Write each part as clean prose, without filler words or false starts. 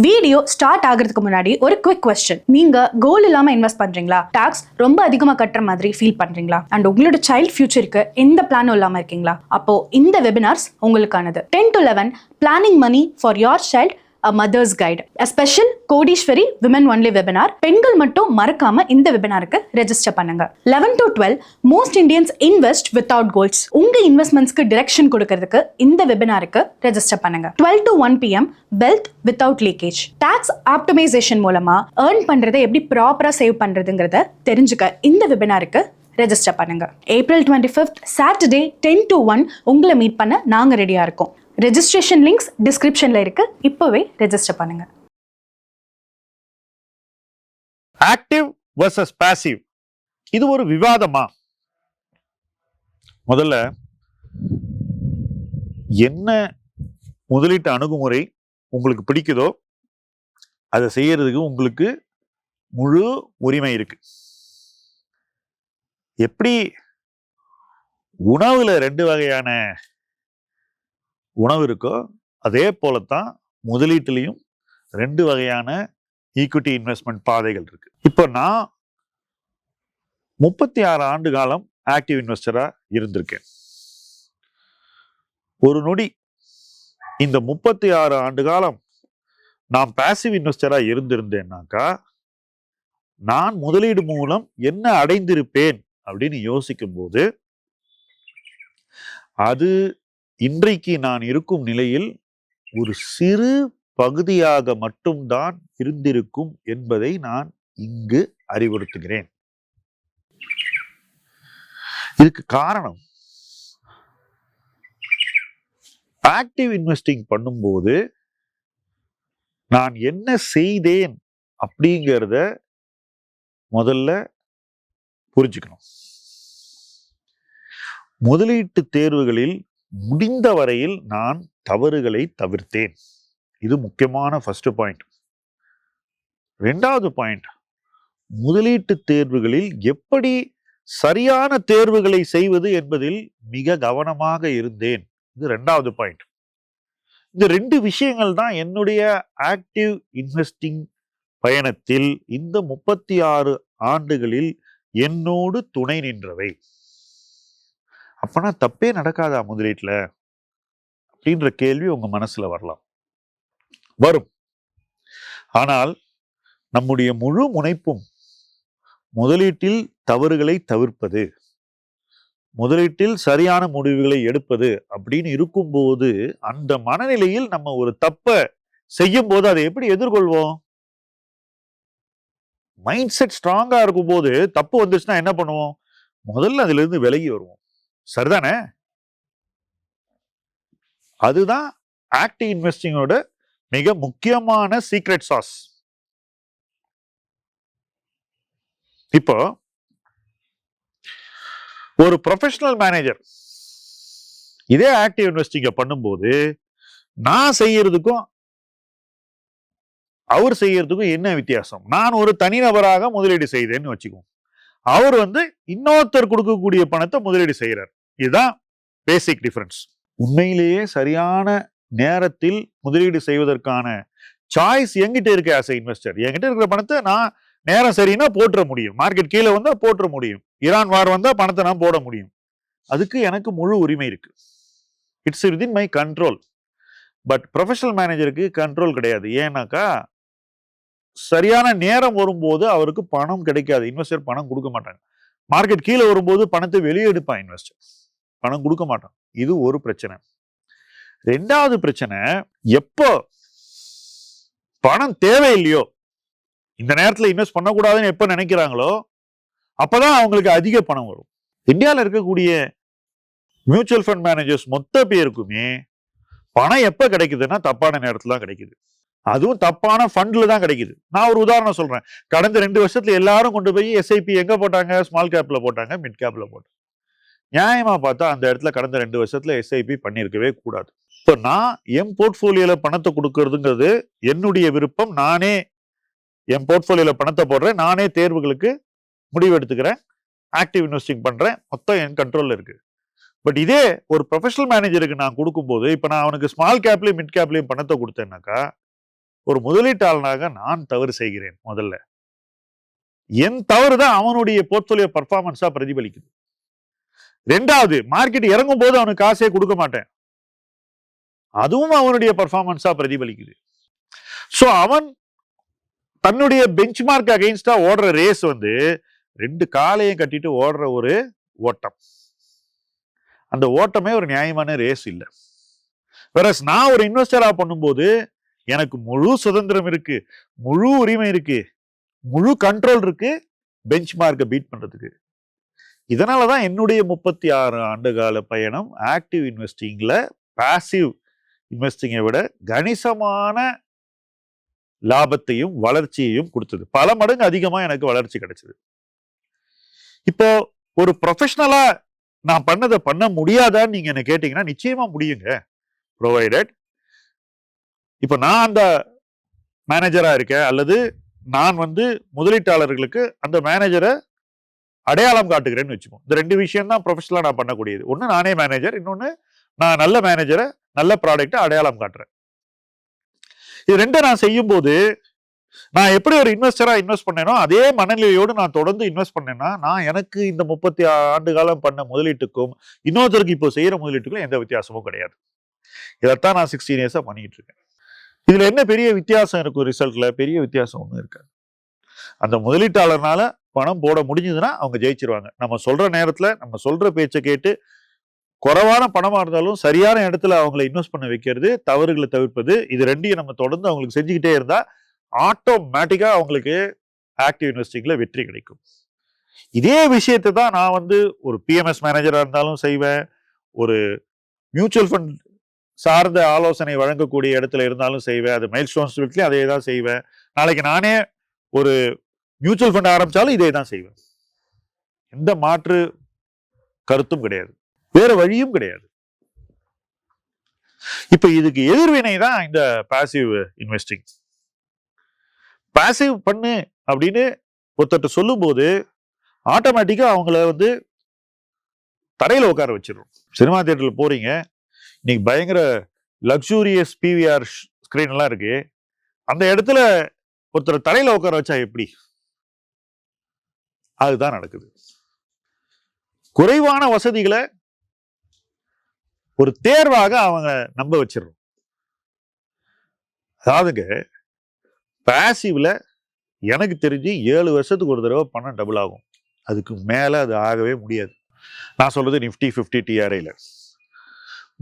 Video start ஆகிறதுக்கு முன்னாடி ஒரு குவிக் கொஸ்டின். நீங்க கோல் இல்லாம இன்வெஸ்ட் பண்றீங்களா? டாக்ஸ் ரொம்ப அதிகமா கட்டுற மாதிரி ஃபீல் பண்றீங்களா? அண்ட் உங்களோட சைல்ட் ஃபியூச்சருக்கு எந்த பிளானும் இல்லாம இருக்கீங்களா? அப்போ இந்த வெபினார்ஸ் உங்களுக்கானது. 10 to 11 planning money for your child A Mother's Guide, a special Kodeeswari women only webinar. பெண்கள் மட்டும் மறக்காம இந்த வெபினாருக்கு ரெஜிஸ்டர் பண்ணுங்க. 11 to 12 most Indians invest without goals. உங்க இன்வெஸ்ட்மெண்ட்ஸ்க்கு டிரெக்ஷன் கொடுக்கிறதுக்கு இந்த வெபினாருக்கு ரெஜிஸ்டர் பண்ணுங்க. 12 to 1 PM wealth without leakage. Tax optimisation மூலமா ஏர்ன் பண்றதை எப்படி ப்ராப்பரா சேவ் பண்றதுங்கிறத தெரிஞ்சுக்க இந்த வெபினாருக்கு ரெஜிஸ்டர் பண்ணுங்க. April 25th சாட்டர்டே 10 to 1 உங்களை மீட் பண்ண நாங்க ரெடியா இருக்கோம். ரெஜிஸ்ட்ரேஷன் லிங்க்ஸ் டிஸ்கிரிப்ஷன்ல இருக்கு. இப்பவே ரெஜிஸ்டர் பண்ணுங்க. ஆக்டிவ் வெர்சஸ் பாசிவ், இது ஒரு விவாதமா? முதல்ல என்ன முதலீட்டு அணுகுமுறை உங்களுக்கு பிடிக்குதோ அதை செய்யறதுக்கு உங்களுக்கு முழு உரிமை இருக்கு. எப்படி உணவுல 2 வகையான உணவு இருக்கோ அதே போலத்தான் முதலீட்டுலையும் 2 வகையான ஈக்விட்டி இன்வெஸ்ட்மெண்ட் பாதைகள் இருக்கு. இப்போ நான் 36 ஆண்டு காலம் ஆக்டிவ் இன்வெஸ்டரா இருந்திருக்கேன். ஒரு நொடி இந்த 36 ஆண்டு காலம் நான் பாசிவ் இன்வெஸ்டரா இருந்திருந்தேன்னாக்கா நான் முதலீடு மூலம் என்ன அடைந்திருப்பேன் அப்படின்னு யோசிக்கும் போது அது இன்றைக்கு நான் இருக்கும் நிலையில் ஒரு சிறு பகுதியாக மட்டும்தான் இருந்திருக்கும் என்பதை நான் இங்கு அறிவுறுத்துகிறேன். இதுக்கு காரணம், ஆக்டிவ் இன்வெஸ்டிங் பண்ணும்போது நான் என்ன செய்தேன் அப்படிங்கிறத முதல்ல புரிஞ்சுக்கணும். முதலீட்டு தேர்வுகளில் முடிந்த வரையில் நான் தவறுகளை தவிர்த்தேன். இது முக்கியமான ஃபர்ஸ்ட் பாயிண்ட். 2வது பாயிண்ட், முதலீட்டு தேர்வுகளில் எப்படி சரியான தேர்வுகளை செய்வது என்பதில் மிக கவனமாக இருந்தேன். இது 2வது பாயிண்ட். இந்த 2 விஷயங்கள் தான் என்னுடைய ஆக்டிவ் இன்வெஸ்டிங் பயணத்தில் இந்த 36 ஆண்டுகளில் என்னோடு துணை நின்றவை. அப்பனா தப்பே நடக்காதா முதலீட்டுல அப்படின்ற கேள்வி உங்க மனசுல வரும். ஆனால் நம்முடைய முழு முனைப்பும் முதலீட்டில் தவறுகளை தவிர்ப்பது, முதலீட்டில் சரியான முடிவுகளை எடுப்பது அப்படின்னு இருக்கும்போது அந்த மனநிலையில் நம்ம ஒரு தப்பை செய்யும் போது அதை எப்படி எதிர்கொள்வோம்? மைண்ட் செட் ஸ்ட்ராங்கா இருக்கும் போது தப்பு வந்துச்சுன்னா என்ன பண்ணுவோம்? முதல்ல அதுல இருந்து விலகி வருவோம். சரிதானே? அதுதான் ஆக்டிவ் இன்வெஸ்டிங்கோட மிக முக்கியமான சீக்ரெட் சாஸ். இப்போ ஒரு ப்ரொஃபஷனல் மேனேஜர் இதே ஆக்டிவ் இன்வெஸ்டிங்க பண்ணும்போது நான் செய்யறதுக்கும் அவர் செய்யறதுக்கும் என்ன வித்தியாசம்? நான் ஒரு தனிநபராக முதலீடு செய்தேன்னு வச்சுக்குவோம். அவர் இன்னொருத்தர் கொடுக்கக்கூடிய பணத்தை முதலீடு செய்யறார். இதுதான் பேசிக் டிஃபரன்ஸ். உண்மையிலேயே சரியான நேரத்தில் முதலீடு செய்வதற்கான சாய்ஸ் என்கிட்ட இருக்கு. ஆஸ் எ இன்வெஸ்டர் என்கிட்ட இருக்கிற பணத்தை நான் நேரம் சரின்னா போட்டுற முடியும். மார்க்கெட் கீழே வந்தா போட்டுற முடியும். ஈரான் வார் வந்தா பணத்தை நான் போட முடியும். அதுக்கு எனக்கு முழு உரிமை இருக்கு. It's within my control. But professional மேனேஜருக்கு கண்ட்ரோல் கிடையாது. ஏன்னாக்கா சரியான நேரம் வரும்போது அவருக்கு பணம் கிடைக்காது. இன்வெஸ்டர் பணம் கொடுக்க மாட்டாங்க. மார்க்கெட் கீழே வரும்போது பணத்தை வெளியே எடுப்பான் இன்வெஸ்டர், பணம் கொடுக்க மாட்டான். இது ஒரு பிரச்சனை. 2வது பிரச்சனை, எப்போ பணம் தேவையில்லையோ, இந்த நேரத்தில் இன்வெஸ்ட் பண்ணக்கூடாதுன்னு எப்ப நினைக்கிறாங்களோ அப்பதான் அவங்களுக்கு அதிக பணம் வரும். இந்தியாவில் இருக்கக்கூடிய மியூச்சுவல் ஃபண்ட் மேனேஜர்ஸ் மொத்த பேருக்குமே பணம் எப்ப கிடைக்குதுன்னா தப்பான நேரத்துல தான் கிடைக்குது. அதுவும் தப்பான ஃபண்ட்ல தான் கிடைக்குது. நான் ஒரு உதாரணம் சொல்றேன். கடந்த 2 வருஷத்துல எல்லாரும் கொண்டு போய் SIP எங்க போட்டாங்க? ஸ்மால் கேப்ல போட்டாங்க, மிட் கேப்ல போட்டாங்க. நியாயமா பார்த்தா அந்த இடத்துல கடந்த 2 வருஷத்துல SIP பண்ணியிருக்கவே கூடாது. இப்போ நான் என் போர்ட்போலியோல பணத்தை கொடுக்கறதுங்கிறது என்னுடைய விருப்பம். நானே என் போர்ட்போலியோல பணத்தை போடுறேன், நானே தேர்வுகளுக்கு முடிவு எடுத்துக்கிறேன், ஆக்டிவ் இன்வெஸ்டிங் பண்றேன், மொத்தம் என் கண்ட்ரோல்ல இருக்கு. பட் இதே ஒரு ப்ரொஃபஷனல் மேனேஜருக்கு நான் கொடுக்கும்போது, இப்போ நான் அவனுக்கு ஸ்மால் கேப்லயும் மிட் கேப்லயும் பணத்தை கொடுத்தேன்னாக்கா ஒரு முதலீட்டாளனாக நான் தவறு செய்கிறேன். முதல்ல என் தவறு தான் அவனுடைய போர்ட்போலியோ பர்ஃபார்மன்ஸா பிரதிபலிக்குது. ரெண்டாவது, மார்க்கெட் இறங்கும் போது அவனுக்கு காசே கொடுக்க மாட்டேன், அதுவும் அவனுடைய பர்ஃபார்மன்ஸா பிரதிபலிக்குது. சோ அவன் தன்னுடைய பெஞ்ச் மார்க் அகைன்ஸ்டா ஓடுற ரேஸ் வந்து 2 காலையும் கட்டிட்டு ஓடுற ஒரு ஓட்டம். அந்த ஓட்டமே ஒரு நியாயமான ரேஸ் இல்லை. வேற நான் ஒரு இன்வெஸ்டரா பண்ணும்போது எனக்கு முழு சுதந்திரம் இருக்கு, முழு உரிமை இருக்கு, முழு கண்ட்ரோல் இருக்கு பெஞ்ச் மார்க்கை பீட் பண்றதுக்கு. இதனாலதான் என்னுடைய 36 ஆண்டுகால பயணம் ஆக்டிவ் இன்வெஸ்டிங்ல பாசிவ் இன்வெஸ்டிங்கை விட கணிசமான லாபத்தையும் வளர்ச்சியையும் கொடுத்தது. பல மடங்கு அதிகமா எனக்கு வளர்ச்சி கிடைச்சது. இப்போ ஒரு ப்ரொஃபஷனலா நான் பண்ணதை பண்ண முடியாதான்னு நீங்க என்ன கேட்டீங்கன்னா நிச்சயமா முடியுங்க. ப்ரொவைடட் இப்ப நான் அந்த மேனேஜரா இருக்கேன், அல்லது நான் வந்து முதலீட்டாளர்களுக்கு அந்த மேனேஜரை அடையாளம் காட்டுகிறேன்னு வச்சுக்கோம். இந்த 2 விஷயம் தான் ப்ரொஃபஷனலா நான் பண்ணக்கூடியது. ஒண்ணு நானே மேனேஜர், இன்னொன்னு நான் நல்ல மேனேஜரை நல்ல ப்ராடக்ட்டை அடையாளம் காட்டுறேன். இது 2 நான் செய்யும் போது நான் எப்படி ஒரு இன்வெஸ்டரா இன்வெஸ்ட் பண்ணேனோ அதே மனநிலையோடு நான் தொடர்ந்து இன்வெஸ்ட் பண்ணேன்னா நான் எனக்கு இந்த 36 ஆண்டு காலம் பண்ண முதலீட்டுக்கும் இன்னொருத்தருக்கு இப்போ செய்யற முதலீட்டுக்கும் எந்த வித்தியாசமும் கிடையாது. இதைத்தான் நான் 16 இயர்ஸா பண்ணிட்டு இருக்கேன். இதுல என்ன பெரிய வித்தியாசம் இருக்கும்? ரிசல்ட்ல பெரிய வித்தியாசம் ஒன்றும் இருக்காது. அந்த முதலீட்டாளர்னால பணம் போட முடிஞ்சதுன்னா அவங்க ஜெயிச்சிருவாங்க. நம்ம சொல்ற நேரத்துல நம்ம சொல்ற பேச்சை கேட்டு குறைவான பணமா இருந்தாலும் சரியான இடத்துல அவங்களை இன்வெஸ்ட் பண்ண வைக்கிறது, தவறுகளை தவிர்ப்பது, இது 2ஐயும் நம்ம தொடர்ந்து அவங்களுக்கு செஞ்சுக்கிட்டே இருந்தா ஆட்டோமேட்டிக்கா அவங்களுக்கு ஆக்டிவ் இன்வெஸ்டிங்ல வெற்றி கிடைக்கும். இதே விஷயத்தை தான் நான் வந்து ஒரு பிஎம்எஸ் மேனேஜரா இருந்தாலும் செய்வேன், ஒரு மியூச்சுவல் ஃபண்ட் சார்ந்த ஆலோசனை வழங்கக்கூடிய இடத்துல இருந்தாலும் செய்வேன். அது மைல் ஸ்டோன்ஸ் வீட்லயும் அதே தான் செய்வேன். நாளைக்கு நானே ஒரு மியூச்சுவல் ஃபண்ட் ஆரம்பிச்சாலும் இதே தான் செய்வேன். எந்த மாற்று கருத்தும் கிடையாது, வேற வழியும் கிடையாது. இப்ப இதுக்கு எதிர்வினை தான் இந்த பாசிவ் இன்வெஸ்டிங். பாசிவ் பண்ணு அப்படின்னு ஒருத்தட்ட சொல்லும் போது ஆட்டோமேட்டிக்கா அவங்கள வந்து தரையில உட்கார வச்சிடும். சினிமா தியேட்டர்ல போறீங்க, இன்னைக்கு பயங்கர லக்ஸூரியஸ் பிவிஆர் ஸ்கிரீன் எல்லாம் இருக்கு. அந்த இடத்துல ஒருத்தர் தரையில உட்கார வச்சா எப்படி? அதுதான் நடக்குது. குறைவான வசதிகளை ஒரு தேர்வாக அவங்க நம்ப வச்சிடறோம். அதாவதுங்க பாசிவ்ல எனக்கு தெரிஞ்சு 7 வருஷத்துக்கு ஒரு தடவை பணம் டபுள் ஆகும். அதுக்கு மேல அது ஆகவே முடியாது. நான் சொல்றது நிஃப்டி 50 டிஆர்ஐல.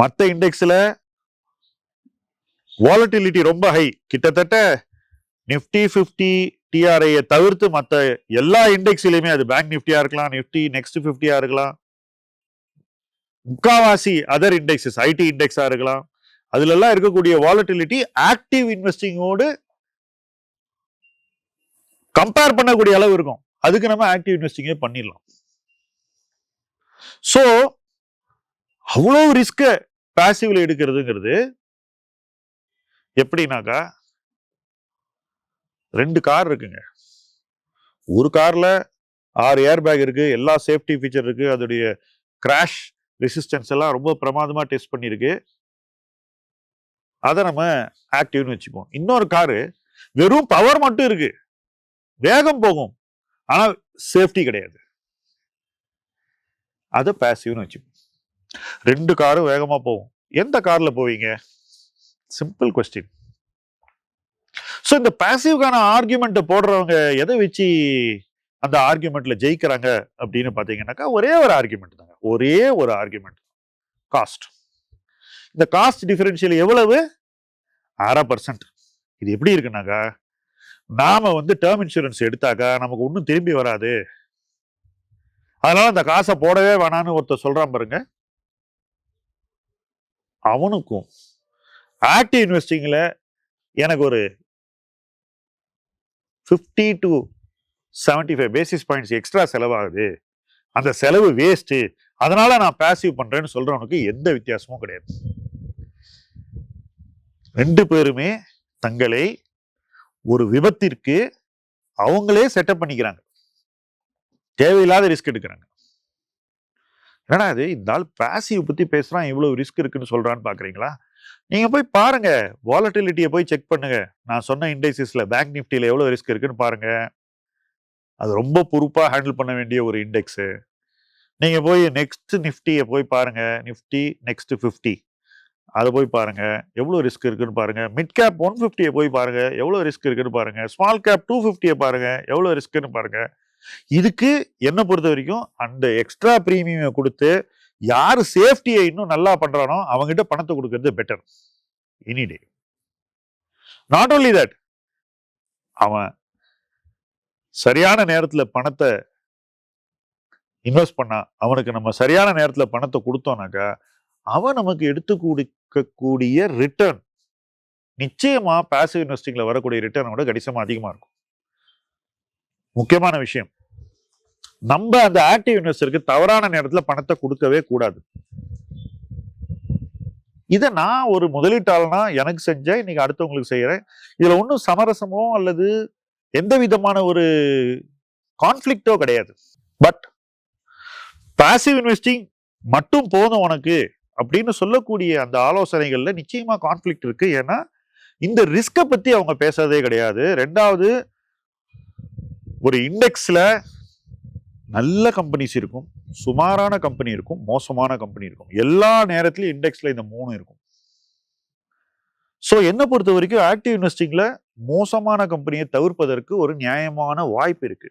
மற்ற இண்டெக்ஸ்ல வாலட்டிலிட்டி ரொம்ப ஹை. கிட்டத்தட்ட நிஃப்டி 50 டிஆர்ஐயை தவிர்த்து மற்ற எல்லா இண்டெக்ஸ்லயுமே, அது பேங்க் நிஃப்டியா இருக்கலாம், நிஃப்டி நெக்ஸ்ட் 50 இருக்கலாம், முக்காவாசி அதர் இண்டெக்ஸஸ் ஐடி இண்டெக்ஸா இருக்கலாம், அதுல எல்லாம் இருக்கக்கூடிய வாலட்டிலிட்டி ஆக்டிவ் இன்வெஸ்டிங்கோடு கம்பேர் பண்ணக்கூடிய அளவு இருக்கும். அதுக்கு நம்ம ஆக்டிவ் இன்வெஸ்டிங்கே பண்ணிடலாம். சோ அவ்வளவு ரிஸ்க பாசிவ்ல எடுக்கிறதுங்கிறது எப்படின்னாக்கா, 2 கார் இருக்குங்க. ஒரு கார்ல 6 ஏர் பேக் இருக்கு, எல்லா சேஃப்டி ஃபீச்சர் இருக்கு, அதோடைய கிராஷ் ரெசிஸ்டன்ஸ் எல்லாம் ரொம்ப பிரமாதமா டெஸ்ட் பண்ணிருக்கு. அதை நம்ம ஆக்டிவ்னு வச்சுப்போம். இன்னொரு காரு வெறும் பவர் மட்டும் இருக்கு, வேகம் போகும், ஆனா சேஃப்டி கிடையாது, அதை பாசிவ்னு வச்சுப்போம். 2 காரும் வேகமா போகும். எந்த கார்ல போவீங்க? Simple question. சோ இந்த பாசிவ்கான ஆர்குமெண்ட் போடுறவங்க எதை வச்சு அந்த ஆர்குமெண்ட்ல ஜெயிக்கிறாங்க அப்படின்னு பாத்தீங்கன்னாக்கா, ஒரே ஒரு ஆர்குமெண்ட் தாங்க, ஒரே ஒரு ஆர்குமெண்ட், காஸ்ட். இந்த காஸ்ட் டிஃபரன்ஷியல் எவ்வளவு? 1/2%. இது எப்படி இருக்குன்னாக்கா, நாம வந்து டேர்ம் இன்சூரன்ஸ் எடுத்தாக்கா நமக்கு ஒன்றும் திரும்பி வராது, அதனால அந்த காசை போடவே வேணான்னு ஒருத்தர் சொல்றான் பாருங்க, அவனுக்கும் ஆக்டிவ் இன்வெஸ்டிங்ல எனக்கு ஒரு 50 to 75 பேசிஸ் பாயிண்ட்ஸ் எக்ஸ்ட்ரா செலவாகுது, அந்த செலவு வேஸ்ட், அதனால நான் பாசிவ் பண்றேன்னு சொல்றவனுக்கு எந்த வித்தியாசமும் கிடையாது. 2 பேருமே தங்களை ஒரு விபத்திற்கு அவங்களே செட்டப் பண்ணிக்கிறாங்க, தேவையில்லாத ரிஸ்க் எடுக்கிறாங்க. ஏன்னா அது இந்த ஆள் பாசிவ் பத்தி பேசுறான், இவ்வளவு ரிஸ்க் இருக்குன்னு சொல்றான்னு பாக்குறீங்களா? நீங்க போய் பாருங்க, வாலட்டிலிட்டியை போய் செக் பண்ணுங்க. நான் சொன்ன இண்டெக்ஸஸ்ல பேங்க் நிஃப்டில எவ்வளவு ரிஸ்க் இருக்குன்னு பாருங்க. அது ரொம்ப பொறுப்பா ஹேண்டில் பண்ண வேண்டிய ஒரு இண்டெக்ஸ். நீங்க போய் நெக்ஸ்ட் நிஃப்டியை போய் பாருங்க, நிஃப்டி நெக்ஸ்ட் 50 அதை போய் பாருங்க, எவ்வளவு ரிஸ்க் இருக்குன்னு பாருங்க. மிட் கேப் 150 போய் பாருங்க, எவ்வளவு ரிஸ்க் இருக்குன்னு பாருங்க. ஸ்மால் கேப் 250 பாருங்க, எவ்வளவு ரிஸ்க்னு பாருங்க. இதுக்கு என்ன பொறுத்த வரைக்கும் அந்த எக்ஸ்ட்ரா பிரீமியம் கொடுத்து யாரு சேஃப்டியை இன்னும் நல்லா பண்றானோ அவங்ககிட்ட பணத்தை கொடுக்கறது better any day. Not only that, அவன் சரியான நேரத்துல பணத்தை இன்வெஸ்ட் பண்ணா, அவனுக்கு நம்ம சரியான நேரத்துல பணத்தை கொடுத்தோம்னாக்கா அவன் நமக்கு எடுத்து கொடுக்கக்கூடிய ரிட்டர்ன் நிச்சயமா பாசிவ் இன்வெஸ்டிங்ல வரக்கூடிய ரிட்டர்னை விட கணிசமா அதிகமா இருக்கும். முக்கியமான விஷயம், நம்ம அந்த ஆக்டிவ் இன்வெஸ்டருக்கு தவறான நேரத்துல பணத்தை கொடுக்கவே கூடாது. இதை நான் ஒரு முதலீட்டாளனா எனக்கு செஞ்சேன், இன்னைக்கு அடுத்தவங்களுக்கு செய்யறேன். இதுல ஒன்றும் சமரசமோ அல்லது எந்த விதமான ஒரு கான்ஃபிளிக்டோ கிடையாது. பட் பாசிவ் இன்வெஸ்டிங் மட்டும் போதும் உனக்கு அப்படின்னு சொல்லக்கூடிய அந்த ஆலோசனைகள்ல நிச்சயமா கான்ஃபிளிக்ட் இருக்கு. ஏன்னா இந்த ரிஸ்கை பத்தி அவங்க பேசுறதே கிடையாது. ரெண்டாவது, ஒரு இண்டெக்ஸ்ல நல்ல கம்பெனிஸ் இருக்கும், சுமாரான கம்பெனி இருக்கும், மோசமான கம்பெனி இருக்கும். எல்லா நேரத்திலும் இண்டெக்ஸ்ல இந்த 3 இருக்கும். சோ என்ன பொறுத்த வரைக்கும் ஆக்டிவ் இன்வெஸ்டிங்ல மோசமான கம்பெனியை தவிர்ப்பதற்கு ஒரு நியாயமான வாய்ப்பு இருக்கு.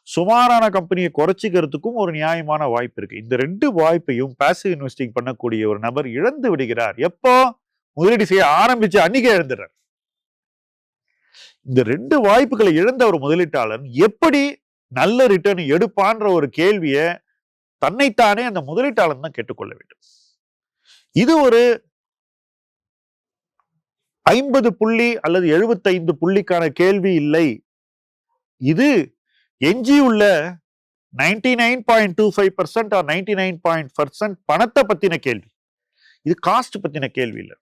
சுமாரான கம்பெனியை குறைச்சிக்கிறதுக்கும் ஒரு நியாயமான வாய்ப்பு இருக்கு. இந்த 2 வாய்ப்பையும் பாசிவ் இன்வெஸ்டிங் பண்ணக்கூடிய ஒரு நபர் இழந்து விடுகிறார். எப்போ முதலீடு செய்ய ஆரம்பிச்சு அன்னைக்கே இழந்துறார். இந்த 2 வாய்ப்புகளை இழந்த ஒரு முதலீட்டாளர் எப்படி நல்ல ரிட்டர்ன் எடுப்பான்ற ஒரு கேள்வியை தன்னைத்தானே அந்த முதலீட்டாளர் தான் கேட்டுக்கொள்ள வேண்டும். இது ஒரு 50 புள்ளி அல்லது 75 புள்ளிக்கான கேள்வி இல்லை. இது எஞ்சியுள்ள 99.25% or 99% பணத்தை பத்தின கேள்வி. இது காஸ்ட் பத்தின கேள்வி இல்லை.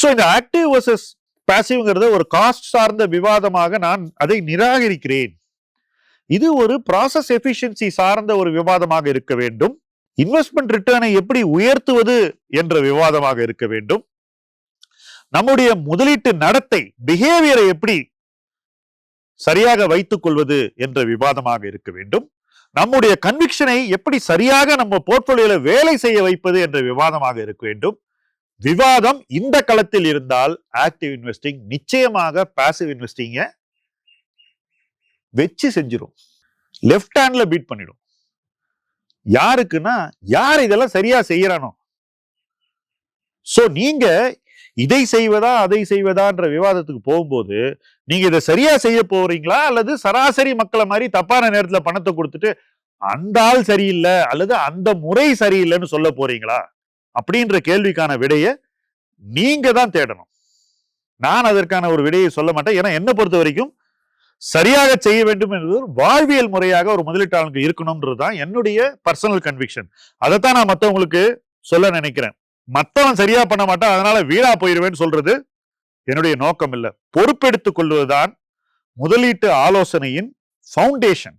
சோ இந்த ஆக்டிவ் வர்சஸ் பாசிவ்ங்கிறத ஒரு காஸ்ட் சார்ந்த விவாதமாக நான் அதை நிராகரிக்கிறேன். இது ஒரு ப்ராசஸ் எஃபிஷியன்சி சார்ந்த ஒரு விவாதமாக இருக்க வேண்டும். இன்வெஸ்ட்மெண்ட் ரிட்டர்னை எப்படி உயர்த்துவது என்ற விவாதமாக இருக்க வேண்டும். நம்முடைய முதலீட்டு நடத்தை பிஹேவியரை எப்படி சரியாக வைத்துக் கொள்வது என்ற விவாதமாக இருக்க வேண்டும். நம்முடைய கன்விக்ஷனை எப்படி சரியாக நம்ம போர்ட்போலியோல வேலை செய்ய வைப்பது என்ற விவாதமாக இருக்க வேண்டும். விவாதம் இந்த களத்தில் இருந்தால் ஆக்டிவ் இன்வெஸ்டிங் நிச்சயமாக பாசிவ் இன்வெஸ்டிங்க வெச்சு செஞ்சிடும், லெஃப்ட் ஹேண்ட்ல பீட் பண்ணிடும். யாருக்குன்னா யார் இதெல்லாம் சரியா செய்யறானோ. சோ நீங்க இதை செய்வதா அதை செய்வதான்ற விவாதத்துக்கு போகும்போது நீங்க இதை சரியா செய்ய போறீங்களா அல்லது சராசரி மக்களை மாதிரி தப்பான நேரத்துல பணத்தை கொடுத்துட்டு அந்த ஆள் சரியில்லை அல்லது அந்த முறை சரியில்லைன்னு சொல்ல போறீங்களா அப்படின்ற கேள்விக்கான விடையை நீங்க தான் தேடணும். நான் அதற்கான ஒரு விடையை சொல்ல மாட்டேன். ஏன்னா என்ன பொறுத்த வரைக்கும் சரியாக செய்ய வேண்டும் என்பது ஒரு வாழ்வியல் முறையாக ஒரு முதலீட்டாளருக்கு இருக்கணும்ன்றதுதான் என்னுடைய பர்சனல் கன்விக்ஷன். அதைத்தான் நான் மற்றவங்களுக்கு சொல்ல நினைக்கிறேன். மத்தவன் சரியா பண்ண மாட்டான் அதனால வீணா போயிருவேன்னு சொல்றது என்னுடைய நோக்கம் இல்லை. பொறுப்பெடுத்துக் கொள்வதுதான் முதலீட்டு ஆலோசனையின் foundation.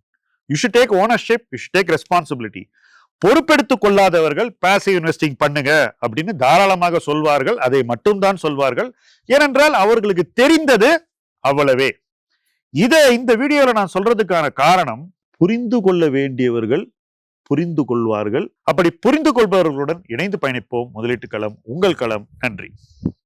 You should take ownership, you should take responsibility. பொறுப்பெடுத்துக் கொள்ளாதவர்கள் பாசிவ் இன்வெஸ்டிங் பண்ணுங்க அப்படின்னு தாராளமாக சொல்வார்கள். அதை மட்டும்தான் சொல்வார்கள். ஏனென்றால் அவர்களுக்கு தெரிந்தது அவ்வளவே. இந்த வீடியோல நான் சொல்றதுக்கான காரணம், புரிந்து கொள்ள வேண்டியவர்கள் புரிந்து கொள்வார்கள். அப்படி புரிந்து கொள்பவர்களுடன் இணைந்து பயணிப்போம். முதலீட்டு களம் உங்கள் களம். நன்றி.